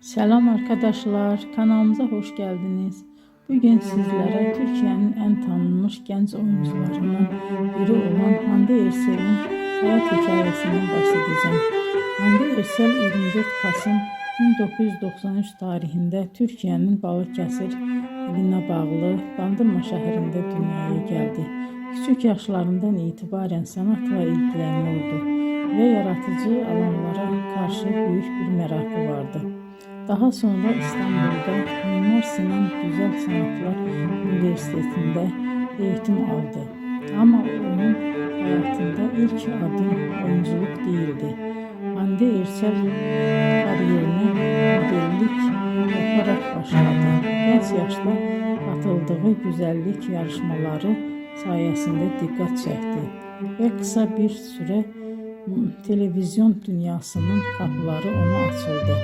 Selam arkadaşlar, kanalımıza hoş geldiniz. Bugün sizlere Türkiye'nin en tanınmış genç oyuncularından biri olan Hande Erçel'in hayat hikayesinden bahsedeceğim. Hande Erçel 24 Kasım 1993 tarihinde Türkiye'nin Balıkesir iline bağlı Bandırma şehrinde dünyaya geldi. Küçük yaşlarından itibaren sanatla ilgileniyordu ve yaratıcı alanlara karşı büyük bir merakı vardı. Daha sonra İstanbul'da Mimar Sinan Güzel Sanatlar Üniversitesi'nde eğitim aldı. Ama onun hayatında ilk adım oyunculuk değildi. Hande Erçel kariyerine modellik yaparak başladı. Genç yaşta katıldığı güzellik yarışmaları sayesinde dikkat çekti ve kısa bir süre televizyon dünyasının kapıları ona açıldı.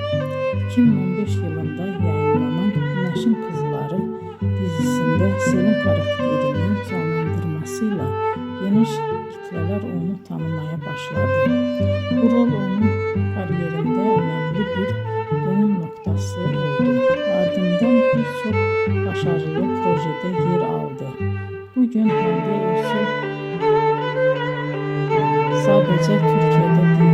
2015 yılında yayınlanan Güneşin Kızları dizisinde Selin karakterinin canlandırmasıyla geniş kitleler onu tanımaya başladı. Bu rol onun kariyerinde önemli bir dönüm noktası oldu. Ardından birçok başarılı projede yer aldı. Bugün Hande Erçel sadece Türkiye'de değil,